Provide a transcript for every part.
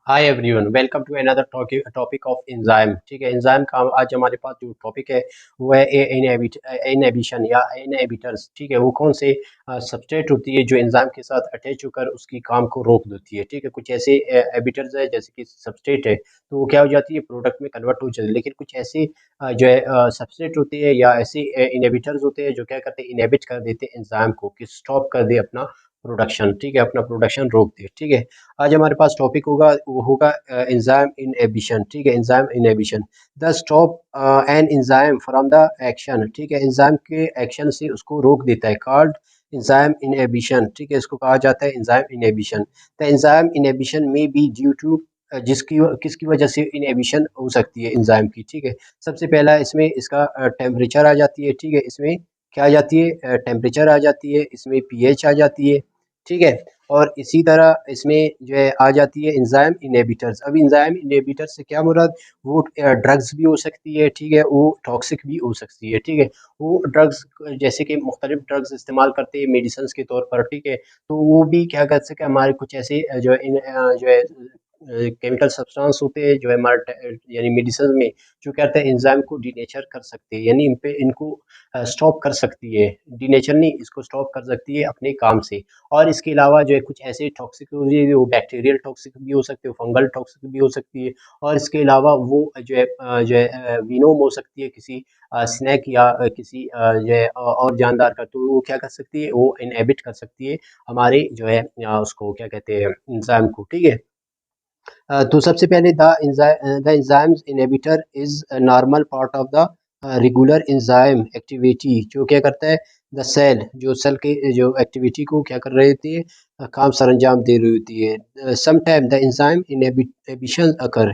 Hi everyone, welcome to another topic of enzyme. ठीक है, enzyme का आज हमारे पास जो टॉपिक है वो है इनहिबिशन या इनहिबिटर्स। ठीक है, वो कौन से सब्सट्रेट होती है जो एंजाइम के साथ अटैच होकर उसकी काम को रोक देती है। ठीक है, कुछ ऐसे एबिटर्स है जैसे कि सब्सट्रेट है तो वो क्या हो जाती है, प्रोडक्ट में कन्वर्ट हो जाती है। लेकिन कुछ ऐसे जो है सब्सट्रेट होते हैं या ऐसे इनहिबिटर्स होते हैं जो क्या करते हैं, इनहिबिट कर देते हैं एंजाइम को कि स्टॉप कर दे अपना प्रोडक्शन। ठीक है, अपना प्रोडक्शन रोक दे। ठीक है, आज हमारे पास टॉपिक होगा वो होगा एंजाइम इनहिबिशन। ठीक है, enzyme inhibition the stop an enzyme from the action. ठीक है, एंजाइम के एक्शन से उसको रोक देता है, कॉल्ड एंजाइम इनहिबिशन। ठीक है, इसको कहा जाता है enzyme inhibition. The enzyme inhibition में बी ड्यू टू जिसकी किसकी वजह से इनहिबिशन हो सकती है एंजाइम की। ठीक है, सबसे पहला इसमें इसका टेम्परेचर आ जाती है। ठीक है, इसमें क्या आ जाती है, टेम्परेचर आ जाती है, इसमें पीएच आ जाती है। ठीक है, और इसी तरह इसमें जो है आ जाती है एंजाइम इनहिबिटर्स। अब एंजाइम इनहिबिटर्स से क्या मुराद, वो ड्रग्स भी हो सकती है। ठीक है, वो टॉक्सिक भी हो सकती है। ठीक है, वो ड्रग्स जैसे कि मुख्तलिफ ड्रग्स इस्तेमाल करते हैं मेडिसिन के तौर पर। ठीक है, तो वो भी क्या कर सके, हमारे कुछ ऐसे जो है केमिकल सब्सटेंस होते हैं जो है हमारे यानी मेडिसिन में जो कहते हैं एंजाइम को डीनेचर कर सकते हैं, यानी इन पे इनको स्टॉप कर सकती है। डीनेचर नहीं, इसको स्टॉप कर सकती है अपने काम से। और इसके अलावा जो है कुछ ऐसे टॉक्सिक वो बैक्टीरियल टॉक्सिक भी हो सकते हो, फंगल टॉक्सिक भी हो सकती है। और इसके अलावा वो जो है विनोम हो सकती है किसी स्नैक या किसी जो है और जानदार का, तो वो क्या कर सकती है, वो इनहेबिट कर सकती है हमारे जो है उसको क्या कहते हैं, इंसान को। ठीक है, तो सबसे पहले the enzymes inhibitor is normal part of the regular enzyme activity. जो क्या करता है, द सेल जो सेल के जो एक्टिविटी को क्या कर रही होती है, काम सर अंजाम दे रही होती है। Some time the enzyme inhibition occur,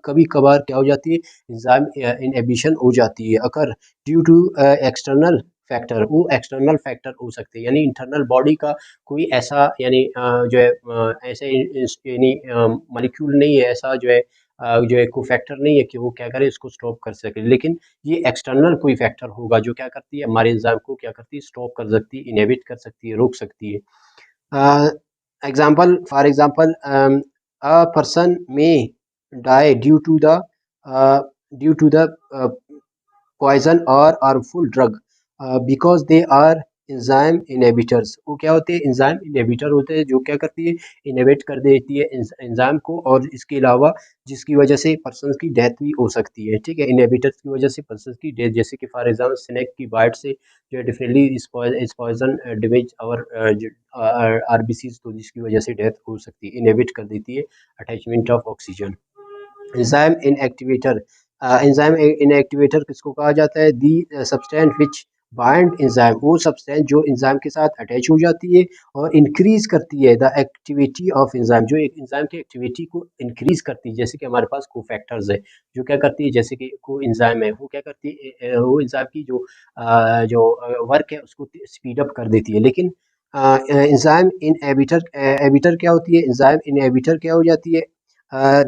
कभी कभार क्या हो जाती है, एंजाइम इनहिबिशन हो जाती है occur due to external factor. वो एक्सटर्नल फैक्टर हो सकते हैं, यानी इंटरनल बॉडी का कोई ऐसा यानी जो है ऐसे यानी मॉलिक्यूल नहीं है, ऐसा जो है कोई फैक्टर नहीं है कि वो क्या करे, इसको स्टॉप कर सके। लेकिन ये एक्सटर्नल कोई फैक्टर होगा जो क्या करती है, हमारे एंजाइम को क्या करती है, स्टॉप कर सकती है, इनहिबिट कर सकती है, रोक सकती है। Example for example a person may die due to the poison or harmful drug because they are enzyme inhibitors. वो क्या होते हैं, एंजाइम इनहिबिटर होते हैं जो क्या करती है, इनहिबिट कर देती है एंजाइम को। और इसके अलावा जिसकी वजह से पर्सन की डेथ भी हो सकती है। ठीक है, इनहिबिटर्स की वजह से पर्सन की डेथ, जैसे कि फॉर एग्जाम्पल स्नेक की बाइट से जो है डिफरेंटली इस पॉइजन डैमेज और आरबीसीज, तो जिसकी वजह से डेथ हो सकती है, इनहिबिट कर देती है attachment of oxygen. Enzyme inactivator, enzyme inactivator किसको कहा जाता है, the substance which bind enzyme, वो सब्सटेंस जो एंजाइम के साथ अटैच हो जाती है और इंक्रीज करती है द एक्टिविटी ऑफ एंजाइम, जो एक एंजाइम की एक्टिविटी को इंक्रीज करती है। जैसे कि हमारे पास को फैक्टर्स है जो क्या करती है, जैसे कि को एंजाइम है वो क्या करती है, वो एंजाइम की जो वर्क है उसको स्पीड अप कर देती है। लेकिन एंजाइम इन एबिटर एबिटर क्या होती है, एंजाइम इन एबिटर क्या हो जाती है,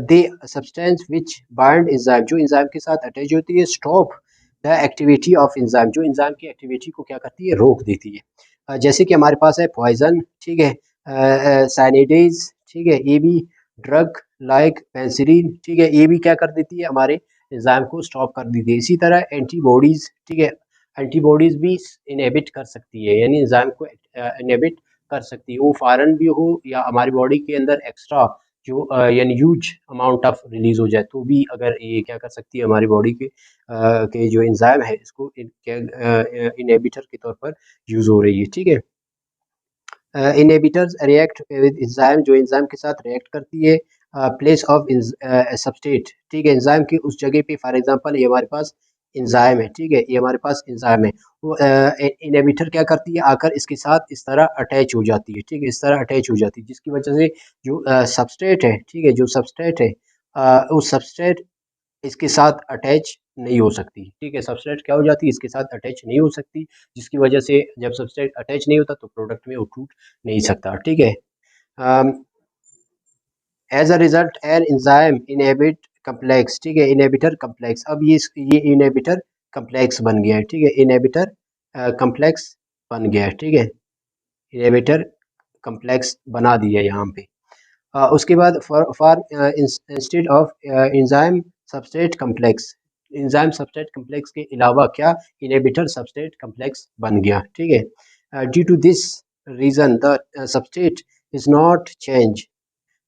दे सब्सटेंस विच बाइंड एंजाइम, जो एंजाइम के साथ अटैच होती है, stop the activity of enzyme, जो एंजाइम की एक्टिविटी को क्या करती है, रोक देती है। जैसे कि हमारे पास है पॉइजन। ठीक है, साइनेडेज। ठीक है, ये भी ड्रग लाइक पेंसिलिन। ठीक है, ये भी क्या कर देती है, हमारे एंजाइम को स्टॉप कर देती है। इसी तरह एंटीबॉडीज। ठीक है, एंटीबॉडीज भी इनहिबिट कर सकती है, यानी एंजाइम को इनहिबिट कर सकती है, वो फॉरेन भी हो या हमारी बॉडी के अंदर एक्स्ट्रा जो यानी ह्यूज अमाउंट ऑफ रिलीज हो जाए, तो भी अगर ये क्या कर सकती है, हमारी बॉडी के जो एंजाइम है इसको इनहिबिटर के तौर पर यूज हो रही है। ठीक है, इनहिबिटर्स रिएक्ट विद एंजाइम, जो एंजाइम के साथ रिएक्ट करती है प्लेस ऑफ सबस्ट्रेट। ठीक है, एंजाइम की उस जगह पे, फॉर एग्जांपल ये हमारे पास एंजाइम है। ठीक है, ये हमारे पास एंजाइम है, वो इनहिबिटर क्या करती है, आकर इसके साथ इस तरह अटैच हो जाती है। ठीक है, इस तरह अटैच हो जाती है जिसकी वजह से जो सबस्ट्रेट है, ठीक है, जो सबस्ट्रेट है उस सबस्ट्रेट इसके साथ अटैच नहीं हो सकती। ठीक है, सबस्ट्रेट क्या हो जाती है, इसके साथ अटैच नहीं हो सकती, जिसकी वजह से जब सबस्ट्रेट अटैच नहीं होता तो प्रोडक्ट में वो टूट नहीं सकता। ठीक है, as a result an enzyme inhibit complex. ठीक है, इनहिबिटर कम्प्लेक्स, अब ये इनहिबिटर कम्प्लेक्स बन गया है। ठीक है, इनहिबिटर कम्प्लेक्स बन गया है। ठीक है, इनहिबिटर कम्प्लेक्स बना दिया यहाँ पे। उसके बाद for instead of enzyme substrate complex, enzyme substrate complex के अलावा क्या इनहिबिटर सबस्ट्रेट कम्प्लेक्स बन गया, ठीक है। Due to this reason the substrate is not change,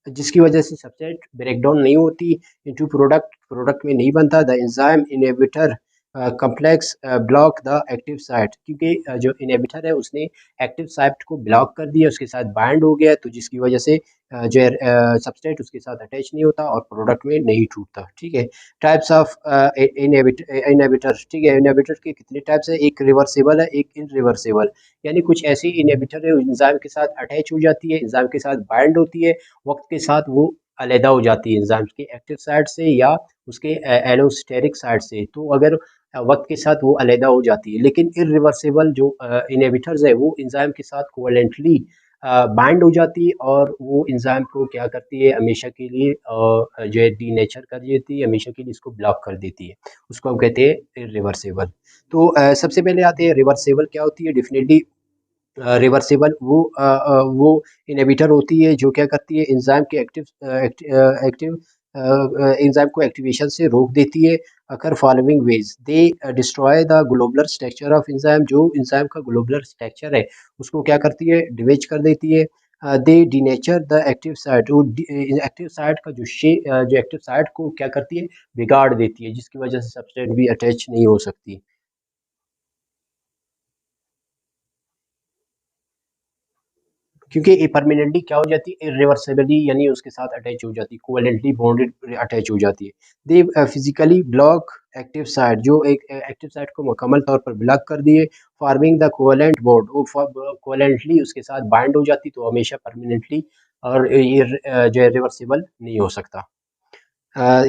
जिसकी वजह से सबस्ट्रेट ब्रेकडाउन नहीं होती इनटू प्रोडक्ट, प्रोडक्ट में नहीं बनता। The enzyme inhibitor complex block the active site, क्योंकि जो इनहिबिटर है उसने एक्टिव साइट को ब्लॉक कर दिया, उसके साथ बाइंड हो गया, तो जिसकी वजह से जो सबस्ट्रेट उसके साथ अटैच नहीं होता और प्रोडक्ट में नहीं टूटता, ठीक है। टाइप्स ऑफ इनहिबिटर, ठीक है, इनहिबिटर के कितने टाइप्स है, एक रिवर्सिबल है, एक इनरिवर्सिबल, यानी कुछ ऐसी इनहिबिटर है एंजाइम के साथ अटैच हो जाती है, एंजाइम के साथ बाइंड होती है, वक्त के साथ वो अलहदा हो जाती है एंजाइम के एक्टिव साइड से या उसके एलोस्टेरिक साइड से, तो अगर वक्त के साथ वो अलहदा हो जाती है। लेकिन इरिवर्सिबल जो इनहिबिटर्स है वो एंजाइम के साथ कोवेलेंटली बाइंड हो जाती है और वो एंजाइम को क्या करती है हमेशा के लिए जो है डीनेचर कर देती है, हमेशा के लिए इसको ब्लॉक कर देती है, उसको हम कहते हैं इरिवर्सिबल। तो सबसे पहले आते हैं रिवर्सिबल क्या होती है। डेफिनेटली रिवर्सिबल वो इनहिबिटर होती है जो क्या करती है एंजाइम के एक्टिव एंजाइम को एक्टिवेशन से रोक देती है। Occur following ways they destroy the globular structure of enzyme, जो एंजाइम का ग्लोबुलर स्ट्रक्चर है उसको क्या करती है डिवेज कर देती है। They denature the active site, वो एक्टिव साइट का जो एक्टिव साइट को क्या करती है बिगाड़ देती है, जिसकी वजह से सब्सटेंस भी अटैच नहीं हो सकती, क्योंकि ये परमानेंटली क्या हो जाती है इरिवर्सिबली, यानी उसके साथ अटैच हो जाती है, कोवेलेंटली बॉन्डेड अटैच हो जाती है। दे फिजिकली ब्लॉक एक्टिव साइट, जो एक एक्टिव साइट को मुकम्मल तौर पर ब्लॉक कर दिए, फार्मिंग द कोवेलेंट बॉन्ड, वो कोवेलेंटली उसके साथ बाइंड हो जाती, तो हमेशा परमानेंटली, और ये जो है रिवर्सिबल नहीं हो सकता।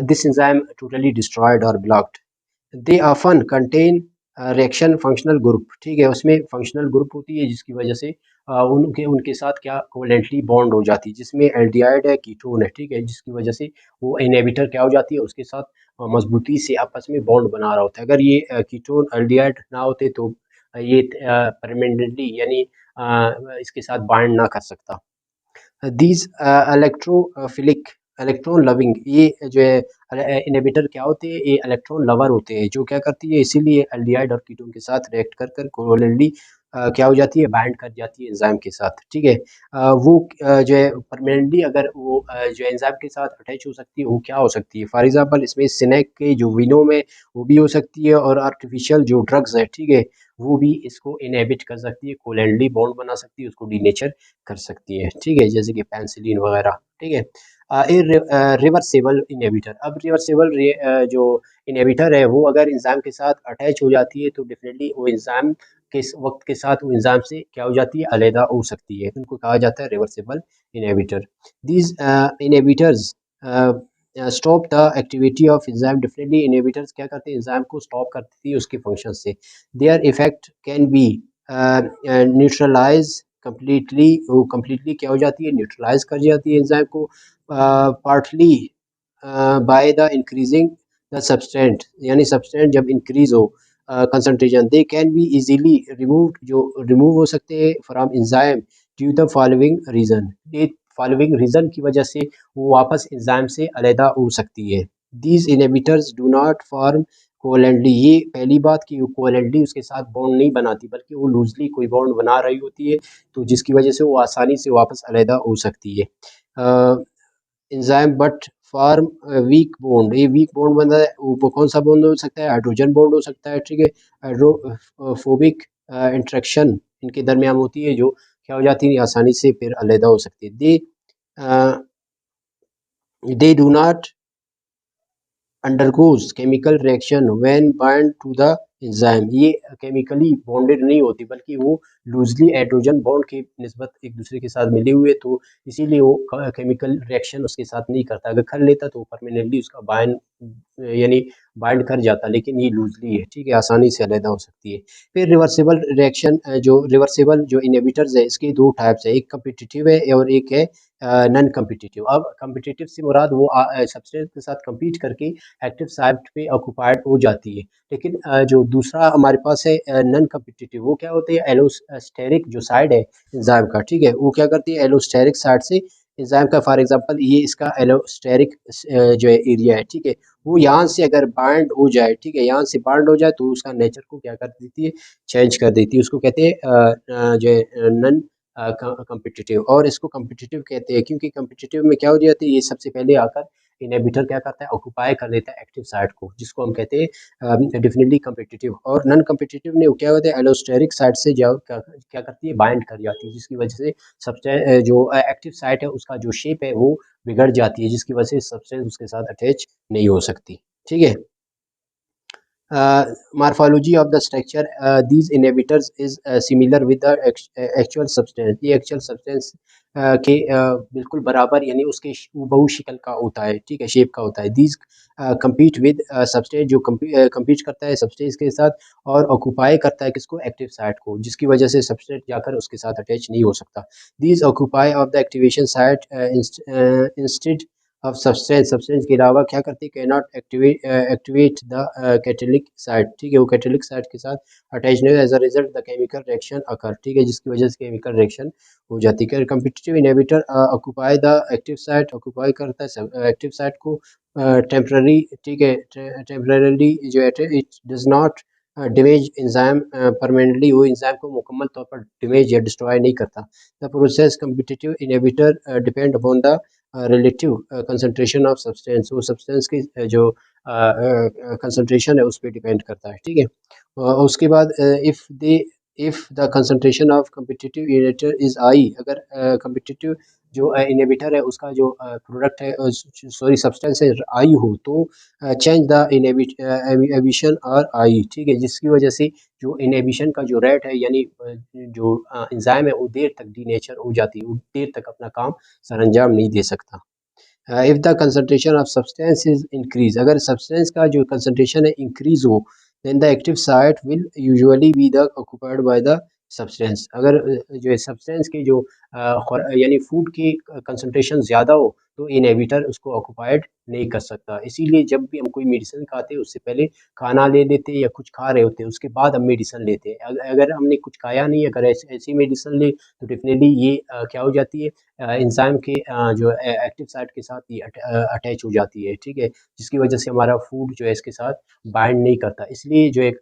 दिस एंजाइम टोटली डिस्ट्रॉयड और blocked. They often contain reaction functional group, ठीक है, उसमें फंक्शनल ग्रुप होती है जिसकी वजह से उनके उनके साथ क्या कोवेलेंटली बॉन्ड हो जाती है, जिसमें एल्डिहाइड है, कीटोन है, ठीक है, जिसकी वजह से वो इनहिबिटर क्या हो जाती है उसके साथ मजबूती से आपस में बॉन्ड बना रहा होता है। अगर ये कीटोन एल्डिहाइड ना होते तो ये परमानेंटली यानी इसके साथ बाइंड ना कर सकता। दीज इलेक्ट्रोफिलिक इलेक्ट्रॉन लविंग, ये जो है इनहिबिटर क्या होते हैं, ये इलेक्ट्रॉन लवर होते हैं, जो क्या करती है इसीलिए एल्डिहाइड और कीटोन के साथ रिएक्ट कर कर कोवेलेंटली क्या हो जाती है बाइंड कर जाती है एंजाइम के साथ, ठीक है। वो जो है परमानेंटली अगर वो जो एंजाइम के साथ अटैच हो सकती है वो क्या हो सकती है, फॉर एग्जांपल इसमें सिनेक के जो विनोम है वो भी हो सकती है, और आर्टिफिशियल जो ड्रग्स है, ठीक है, वो भी इसको इनहिबिट कर सकती है, कोवेलेंटली बॉन्ड बना सकती है, उसको डीनेचर कर सकती है, ठीक है, जैसे कि पेंसिलिन वगैरह, ठीक है। रिवर्सेबल इनहिबिटर, अब रिवर्सेबल जो इनहिबिटर है वो अगर एंजाइम के साथ अटैच हो जाती है तो डेफिनेटली वो एंजाइम के वक्त के साथ वो एंजाइम से क्या हो जाती है अलहदा हो सकती है, उनको कहा जाता है reversible inhibitor. These inhibitors stop the activity of enzyme, definitely inhibitors क्या करते हैं एंजाइम को स्टॉप करती है उसके फंक्शन से। Their effect can be neutralize completely, वो कम्प्लीटली क्या हो जाती है न्यूट्रलाइज कर जाती है एंजाइम को, partly by the increasing the substrate, यानी सब्सटेंट जब इंक्रीज हो concentration, they can be easily remove, जो रिमूव हो सकते हैं from enzyme due the following reason, ये फॉलोइंग रीजन की वजह से वो वापस एंजाइम से अलहदा हो सकती है। These inhibitors do not form covalently, ये पहली बात कि वो कोवेलेंटली उसके साथ बॉन्ड नहीं बनाती बल्कि वो लूजली कोई बॉन्ड बना रही होती है, तो जिसकी वजह से वो आसानी से वापस अलहदा हो सकती है। Enzyme but form weak bond, ये वीक बॉन्ड बन रहा है, वो कौन सा बॉन्ड हो सकता है, हाइड्रोजन बॉन्ड हो सकता है, ठीक है, हाइड्रोफोबिक इंट्रैक्शन इनके दरमियान होती है जो क्या हो जाती है आसानी से फिर अलहदा हो सकती है। They do not undergoes chemical reaction when bind to the enzyme, ये केमिकली बॉन्डेड नहीं होती बल्कि वो लूजली हाइड्रोजन बॉन्ड की निस्बत एक दूसरे के साथ मिले हुए, तो इसीलिए वो केमिकल रिएक्शन उसके साथ नहीं करता, अगर कर लेता तो परमानेंटली उसका बाइंड यानी बाइंड कर जाता, लेकिन ये लूजली है, ठीक है, आसानी से अलहदा हो सकती है। फिर रिवर्सिबल रिएक्शन, जो रिवर्सिबल जो इनहिबिटर्स है इसके दो टाइप्स है, एक कम्पिटिटिव है और एक है नॉन कम्पिटिटिव। अब कम्पिटिटिव से मुराद वो सब्सटेंस के साथ कम्पीट करके एक्टिव साइट पे ऑक्यूपाइड हो जाती है, लेकिन जो दूसरा हमारे पास है नॉन कम्पिटिटिव, वो क्या होते हैं एलोस्टेरिक जो साइड है एंजाइम का, ठीक है, वो क्या करती है एलोस्टेरिक साइड से एंजाइम का फॉर एग्जांपल ये इसका एलोस्टेरिक जो है एरिया है, ठीक है, वो यहाँ से अगर बाइंड हो जाए, ठीक है, यहाँ से बाइंड हो जाए तो उसका नेचर को क्या कर देती है, चेंज कर देती है। उसको कहते हैं जो है नॉन कम्पिटिटिव, और इसको कम्पिटिटिव कहते हैं क्योंकि कम्पिटिटिव में क्या हो जाती है, ये सबसे पहले आकर इनहिबिटर क्या करता है, ऑक्यूपाई कर लेता है एक्टिव साइट को, जिसको हम कहते हैं डेफिनेटली कम्पिटिटिव। और नॉन कम्पिटिटिव ने क्या होता है, एलोस्टेरिक साइट से जाओ क्या करती है, बाइंड कर जाती है, जिसकी वजह से सबसे जो एक्टिव साइट है उसका जो शेप है वो बिगड़ जाती है, जिसकी वजह से सब्सटेंस उसके साथ अटैच नहीं हो सकती, ठीक है। morphology of the structure these inhibitors is similar with the actual substance, ये actual substance के बिल्कुल बराबर यानी उसके हूबहू शक्ल का होता है, ठीक है, शेप का होता है। these compete with substance जो compete करता है substance के साथ और ऑक्यूपाई करता है किसको, एक्टिव साइट को, जिसकी वजह से सबस्टेट जाकर उसके साथ अटैच नहीं हो सकता। these occupy of the activation site instead अब सब्सटेंस के अलावा क्या करती है, can not activate the catalytic site, ठीक है, वो कैटेलिक साइट के साथ अटैच नहीं, as a result the chemical reaction occur, ठीक है, जिसकी वजह से केमिकल रिएक्शन हो जाती है। Competitive inhibitor occupy the active site, occupy करता है एक्टिव साइट को टेम्पररी, ठीक है, टेम्पररीली जो है it does not damage enzyme permanently, वो एंजाइम को मुकम्मल तौर पर डैमेज या डिस्ट्रॉय नहीं करता। The process competitive inhibitor depend upon the relative concentration of substance, वो सब्सटेंस की जो कंसंट्रेशन है उस पर डिपेंड करता है, ठीक है। उसके बाद if the concentration of competitive inhibitor is I, अगर कम्पिटिटिव जो इनहिबिटर है उसका जो प्रोडक्ट है, सॉरी सब्सटेंस है, आई हो, तो चेंज द इनहिबिशन और आई, ठीक है, जिसकी वजह से जो इनहिबिशन का जो रेट है यानी जो एंजाइम है वो देर तक डीनेचर हो जाती है, वो देर तक अपना काम सरंजाम नहीं दे सकता। If the concentration of substance is increase, अगर सब्सटेंस का जो कंसंट्रेशन है इंक्रीज हो, then the active site will usually be the occupied by the substance, अगर जो है सब्सटेंस की जो यानी फूड की कंसंट्रेशन ज़्यादा हो तो इनहिबिटर उसको ऑक्यूपाइड नहीं कर सकता। इसीलिए जब भी हम कोई मेडिसिन खाते हैं उससे पहले खाना ले लेते हैं या कुछ खा रहे होते हैं, उसके बाद हम मेडिसिन लेते हैं। अगर हमने कुछ खाया नहीं, अगर ऐसी मेडिसिन ले तो डेफिनेटली ये क्या हो जाती है, एंजाइम के जो एक्टिव साइट के साथ ये अटैच हो जाती है, ठीक है, जिसकी वजह से हमारा फूड जो है इसके साथ बाइंड नहीं करता। इसलिए जो एक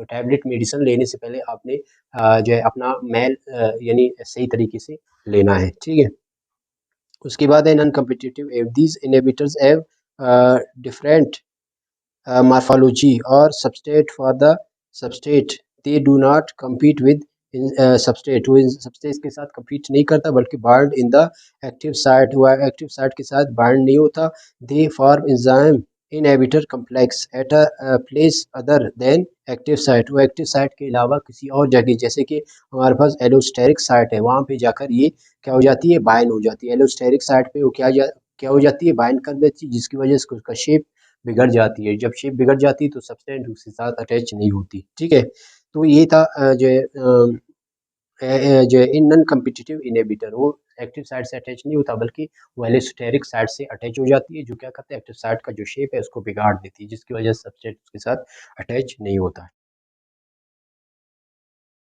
टैबलेट मेडिसिन लेने से पहले आपने जो है अपना मेल यानी सही तरीके से लेना है, ठीक है। उसके बाद है non competitive, these inhibitors have different morphology or substrate for the substrate, they do not compete with substrate, वो substrate के साथ compete नहीं करता बल्कि bind in the active site, वो active site के साथ bind नहीं होता। they form enzyme inhibitor complex at a place other than active site, वो active site के अलावा किसी और जगह, जैसे कि हमारे पास एलोस्टेरिक साइट है वहाँ पे जाकर ये क्या हो जाती है, बाइंड हो जाती है। एलोस्टेरिक साइट पे वो क्या हो जाती है, बाइंड कर देती है, जिसकी वजह से उसका शेप बिगड़ जाती है। जब शेप बिगड़ जाती है तो सब्सटेंस उसके साथ अटैच नहीं होती, ठीक है। तो ये था जो है इन नॉन कम्पिटिटिव इनहिबिटर, वो एक्टिव साइट से अटैच नहीं होता बल्कि वो एलोस्टेरिक साइट से अटैच हो जाती है, जो क्या करता है एक्टिव साइट का जो शेप है उसको बिगाड़ देती है, जिसकी वजह से सब्सटेंस उसके साथ अटैच नहीं होता।